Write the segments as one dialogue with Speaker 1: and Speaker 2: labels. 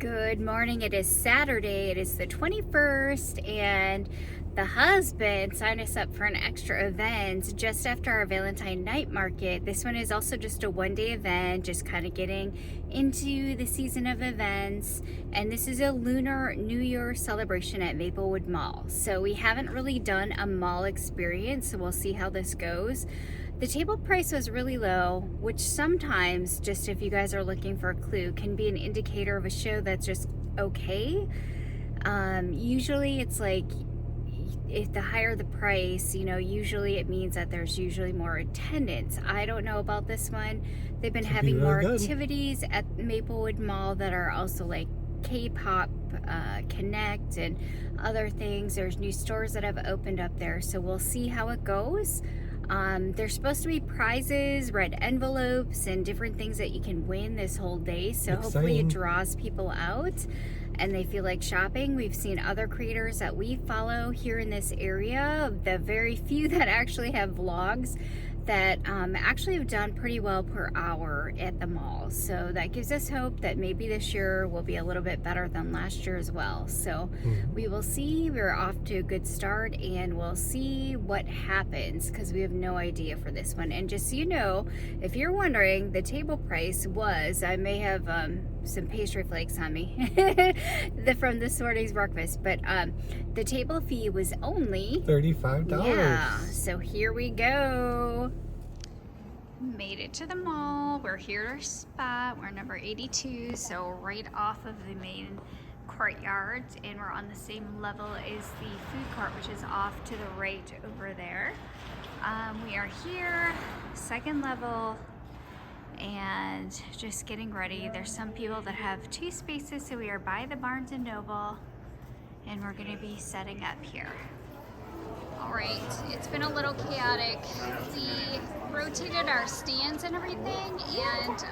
Speaker 1: Good morning. It is Saturday. It is the 21st, and the husband signed us up for an extra event just after our Valentine night market. This one is also just a one-day event, just kind of getting into the season of events. And this is a Lunar New Year celebration at Maplewood Mall. So we haven't really done a mall experience, so we'll see how this goes. The table price was really low, which sometimes, just if you guys are looking for a clue, can be an indicator of a show that's just okay. Usually it's like, if the higher the price, usually it means that there's usually more attendance. I don't know about this one. They've been having more activities at Maplewood Mall that are also like K-pop Connect and other things. There's new stores that have opened up there, so we'll see how it goes. There's supposed to be prizes, red envelopes, and different things that you can win this whole day. So hopefully it draws people out and they feel like shopping. We've seen other creators that we follow here in this area, the very few that actually have vlogs, that actually have done pretty well per hour at the mall. So that gives us hope that maybe this year will be a little bit better than last year as well. So we will see. We're off to a good start, and we'll see what happens because we have no idea for this one. And just so you know, if you're wondering, the table price was, I may have some pastry flakes on me from this morning's breakfast, but the table fee was only
Speaker 2: $35.
Speaker 1: Yeah, so here we go. Made it to the mall. We're here at our spot. We're number 82, so right off of the main courtyard, and we're on the same level as the food court, which is off to the right over there. We are here, second level, and just getting ready. There's some people that have 2 spaces, so we are by the Barnes & Noble, and we're gonna be setting up here. All right, it's been a little chaotic. We rotated our stands and everything, and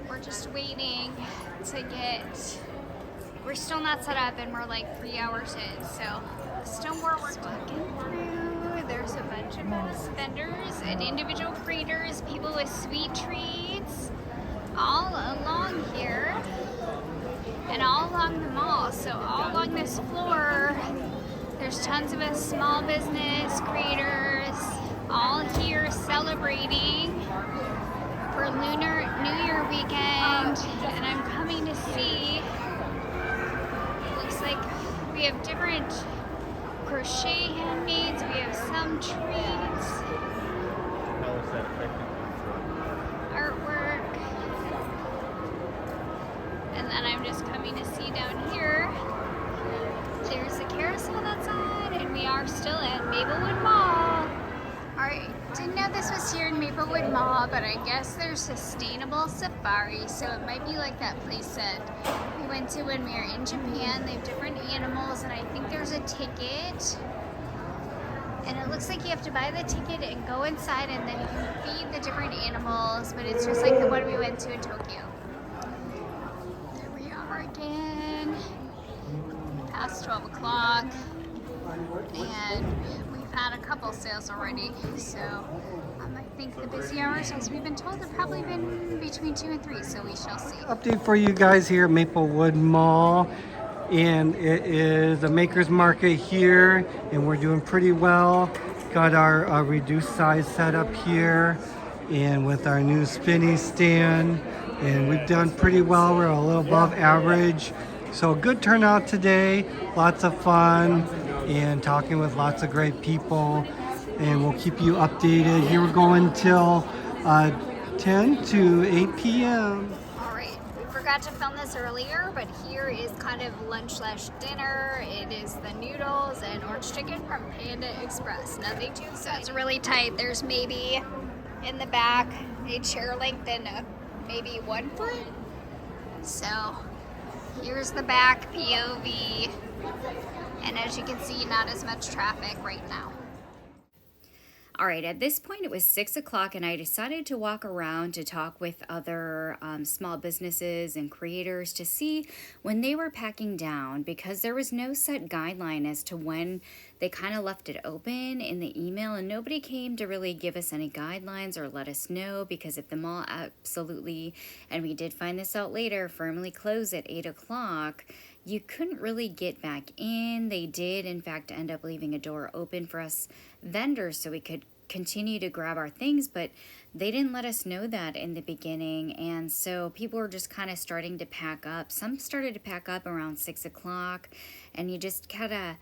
Speaker 1: we're just waiting to get, we're still not set up, and we're like 3 hours in, so still more work to get through. There's a bunch of us vendors and individual creators, people with sweet treats, all along here and all along the mall. So all along this floor, there's tons of us small business creators all here celebrating for Lunar New Year weekend, and I'm coming to see, it looks like we have different crochet handmaids, we have some treats, artwork, and then I'm just coming to see down here, there's a carousel that's on, and we are still at Maplewood Mall. Alright, didn't know this was here in Maplewood Mall, but I guess there's sustainable safari, so it might be like that place that we went to when we were in Japan. They have different animals, and I think there's a ticket, and it looks like you have to buy the ticket and go inside, and then you can feed the different animals, but it's just like the one we went to in Tokyo. There we are again, past 12 o'clock, and we've had a couple sales already, so I think the busy hours, as we've been told, have probably been between 2 and 3, so we shall see.
Speaker 2: Update for you guys here at Maplewood Mall, and it is a maker's market here, and we're doing pretty well. Got our reduced size set up here, and with our new spinny stand, and we've done pretty well. We're a little above average, so good turnout today, lots of fun, and talking with lots of great people, and we'll keep you updated. Here we're going till 10 to 8 p.m.
Speaker 1: All right, we forgot to film this earlier, but here is kind of lunch/dinner. It is the noodles and orange chicken from Panda Express. Nothing too exciting. It's really tight. There's maybe in the back a chair length and maybe 1 foot. So here's the back POV. And as you can see, not as much traffic right now. All right, at this point it was 6 o'clock, and I decided to walk around to talk with other small businesses and creators to see when they were packing down, because there was no set guideline as to when they kind of left it open in the email, and nobody came to really give us any guidelines or let us know, because if the mall absolutely, and we did find this out later, firmly closed at 8 o'clock, you couldn't really get back in. They did, in fact, end up leaving a door open for us vendors so we could continue to grab our things, but they didn't let us know that in the beginning. And so people were just kind of starting to pack up. Some started to pack up around 6 o'clock, and you just kind of,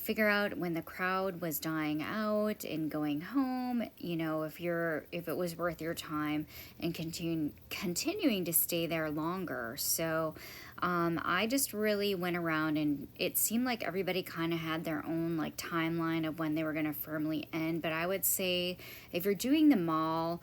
Speaker 1: figure out when the crowd was dying out and going home, if it was worth your time and continuing to stay there longer. So I just really went around, and it seemed like everybody kind of had their own timeline of when they were going to firmly end. But I would say if you're doing the mall,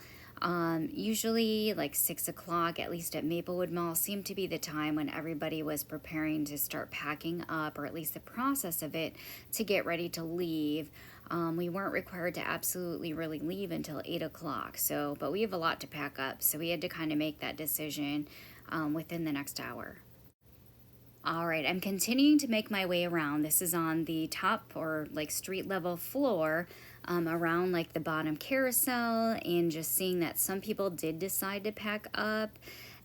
Speaker 1: usually 6 o'clock, at least at Maplewood Mall, seemed to be the time when everybody was preparing to start packing up, or at least the process of it, to get ready to leave. We weren't required to absolutely really leave until 8 o'clock. But we have a lot to pack up, so we had to kind of make that decision within the next hour. All right, I'm continuing to make my way around. This is on the top or street level floor, around the bottom carousel, and just seeing that some people did decide to pack up,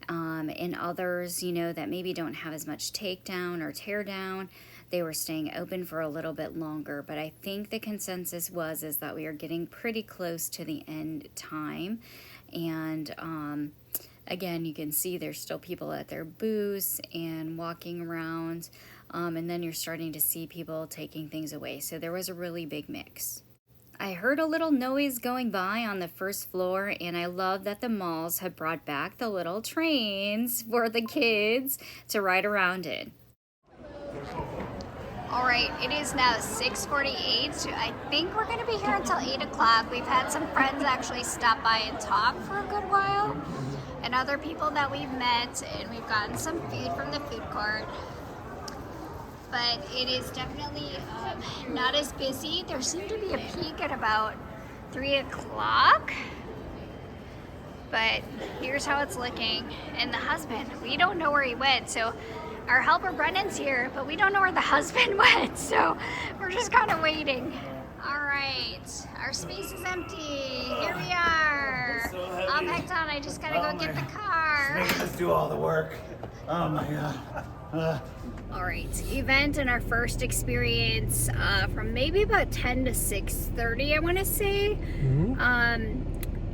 Speaker 1: and others, that maybe don't have as much takedown or tear down, they were staying open for a little bit longer. But I think the consensus is that we are getting pretty close to the end time. And again, you can see there's still people at their booths and walking around, and then you're starting to see people taking things away. So there was a really big mix. I heard a little noise going by on the first floor, and I love that the malls have brought back the little trains for the kids to ride around in.
Speaker 3: All right, it is now 6:48. I think we're going to be here until 8 o'clock. We've had some friends actually stop by and talk for a good while, and other people that we've met, and we've gotten some food from the food court. But it is definitely not as busy. There seemed to be a peak at about 3 o'clock. But here's how it's looking. And the husband, we don't know where he went. So our helper Brendan's here, but we don't know where the husband went. So we're just kind of waiting. All right, our space is empty. Here we are.
Speaker 4: So heavy.
Speaker 3: I'm hecked on. I just gotta go get the car.
Speaker 4: Making us do all the work. Oh my god.
Speaker 1: All right, event and our first experience from maybe about 10 to 6:30, I want to say.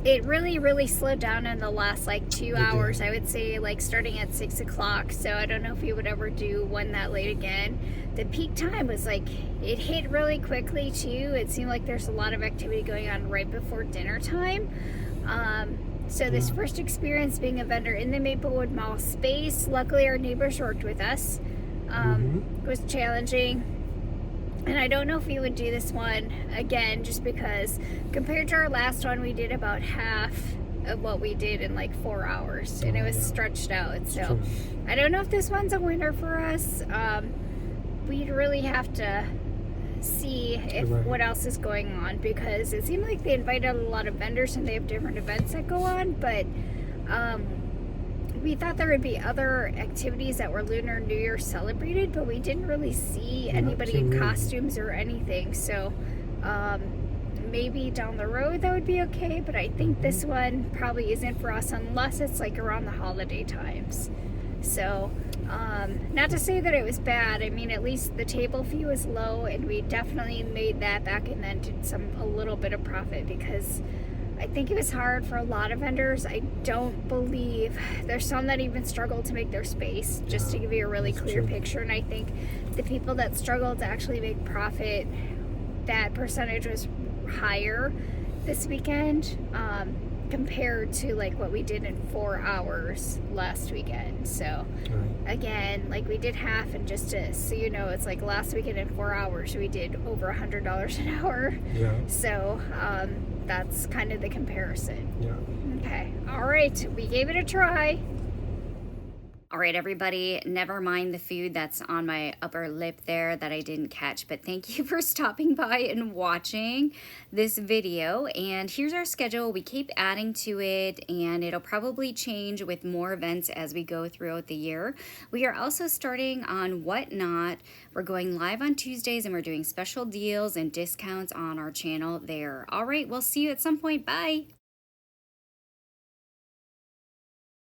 Speaker 1: It really slowed down in the last 2 hours. I would say starting at 6 o'clock. So I don't know if we would ever do one that late again. The peak time was it hit really quickly too. It seemed like there's a lot of activity going on right before dinner time. So this first experience being a vendor in the Maplewood Mall space, luckily our neighbors worked with us. It was challenging, and I don't know if we would do this one again, just because compared to our last one, we did about half of what we did in 4 hours, and it was stretched out. So I don't know if this one's a winner for us. We'd really have to see if what else is going on, because it seemed like they invited a lot of vendors and they have different events that go on, but we thought there would be other activities that were Lunar New Year celebrated, but we didn't really see anybody in costumes or anything. So maybe down the road that would be okay, but I think this one probably isn't for us unless it's around the holiday times. So not to say that it was bad. I mean, at least the table fee was low, and we definitely made that back and then did a little bit of profit, because I think it was hard for a lot of vendors. I don't believe there's some that even struggled to make their space, just to give you a really clear picture. And I think the people that struggled to actually make profit, that percentage was higher this weekend compared to what we did in 4 hours last weekend. So again, we did half, and just to so you know, it's last weekend in 4 hours we did over $100 an hour. So that's kind of the comparison. Okay, all right, we gave it a try. All right, everybody, never mind the food that's on my upper lip there that I didn't catch, but thank you for stopping by and watching this video. And here's our schedule. We keep adding to it, and it'll probably change with more events as we go throughout the year. We are also starting on Whatnot. We're going live on Tuesdays, and we're doing special deals and discounts on our channel there. All right, we'll see you at some point. Bye.